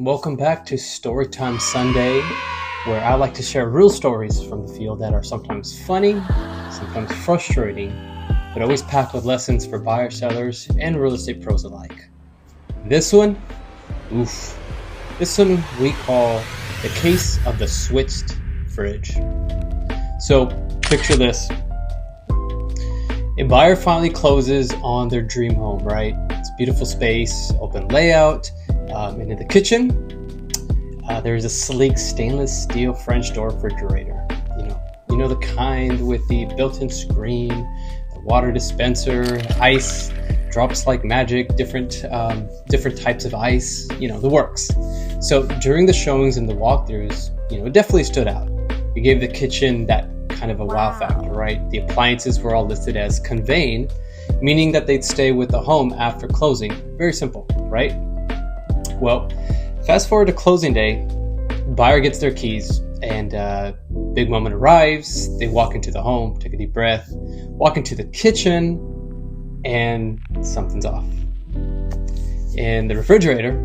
Welcome back to Storytime Sunday, where I like to share real stories from the field that are sometimes funny, sometimes frustrating, but always packed with lessons for buyers, sellers, and real estate pros alike. This one we call the case of the switched fridge. So picture this. A buyer finally closes on their dream home, right? It's a beautiful space, open layout, and in the kitchen, there's a sleek stainless steel French door refrigerator. You know the kind with the built-in screen, the water dispenser, ice drops like magic, different types of ice, the works. So during the showings and the walkthroughs, it definitely stood out. It gave the kitchen that kind of a wow factor, right? The appliances were all listed as conveying, meaning that they'd stay with the home after closing. Very simple, right? Well, fast forward to closing day, buyer gets their keys and big moment arrives. They walk into the home, take a deep breath, walk into the kitchen, and something's off. And the refrigerator,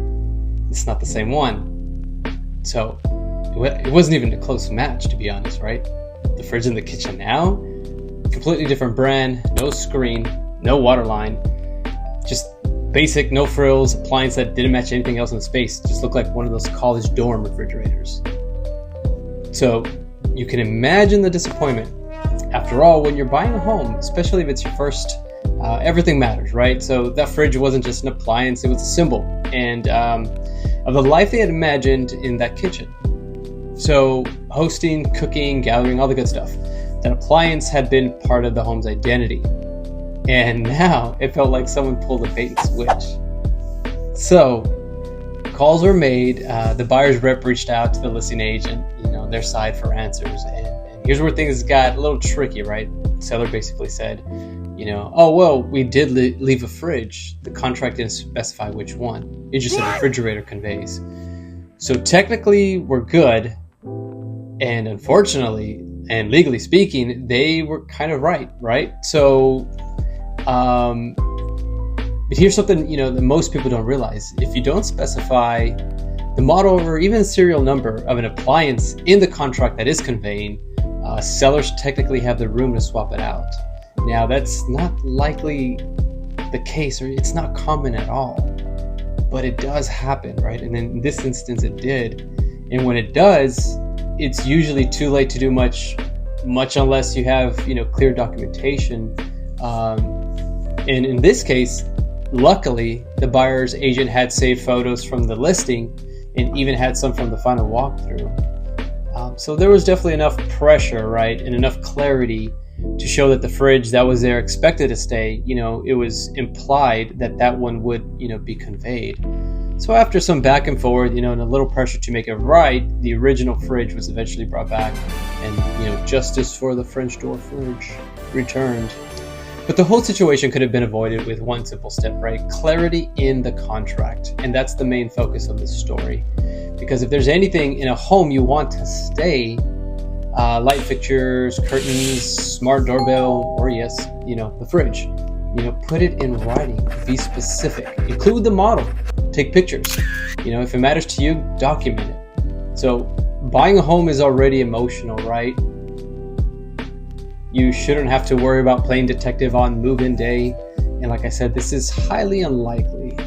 it's not the same one. So it wasn't even a close match, to be honest, right? The fridge in the kitchen now, completely different brand, no screen, no water line, just basic, no frills, appliance that didn't match anything else in the space. Just looked like one of those college dorm refrigerators. So you can imagine the disappointment. After all, when you're buying a home, especially if it's your first, everything matters, right? So that fridge wasn't just an appliance, it was a symbol and of the life they had imagined in that kitchen. So hosting, cooking, gathering, all the good stuff. That appliance had been part of the home's identity. And now it felt like someone pulled a bait and switch. So calls were made. The buyer's rep reached out to the listing agent, their side for answers. And here's where things got a little tricky, right? The seller basically said, oh, well, we did leave a fridge. The contract didn't specify which one. It just said refrigerator conveys. So technically we're good. And unfortunately, and legally speaking, they were kind of right? So, but here's something, that most people don't realize. If you don't specify the model or even serial number of an appliance in the contract that is conveying, sellers technically have the room to swap it out. Now, that's not likely the case, or it's not common at all, but it does happen, right? And in this instance, it did. And when it does, it's usually too late to do much unless you have, clear documentation. And in this case, luckily, the buyer's agent had saved photos from the listing and even had some from the final walkthrough. So there was definitely enough pressure, right, and enough clarity to show that the fridge that was there expected to stay, it was implied that one would, be conveyed. So after some back and forth, and a little pressure to make it right, the original fridge was eventually brought back and, justice for the French door fridge returned. But the whole situation could have been avoided with one simple step, right? Clarity in the contract. And that's the main focus of this story. Because if there's anything in a home you want to stay, light fixtures, curtains, smart doorbell, or yes, the fridge, put it in writing, be specific, include the model, take pictures. If it matters to you, document it. So buying a home is already emotional, right? You shouldn't have to worry about playing detective on move-in day. And like I said, this is highly unlikely,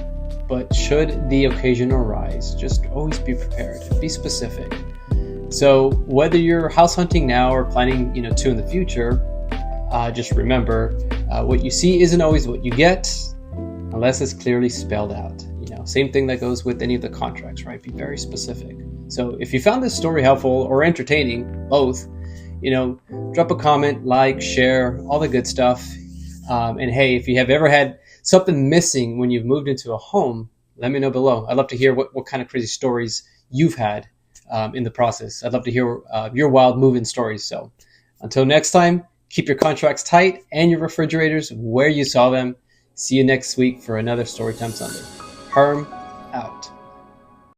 but should the occasion arise, just always be prepared, be specific. So whether you're house hunting now or planning, to in the future, just remember, what you see isn't always what you get unless it's clearly spelled out. Same thing that goes with any of the contracts, right? Be very specific. So if you found this story helpful or entertaining, both, drop a comment, like, share, all the good stuff. And hey, if you have ever had something missing when you've moved into a home, let me know below. I'd love to hear what kind of crazy stories you've had in the process. I'd love to hear your wild move-in stories. So until next time, keep your contracts tight and your refrigerators where you saw them. See you next week for another Storytime Sunday. Herm out.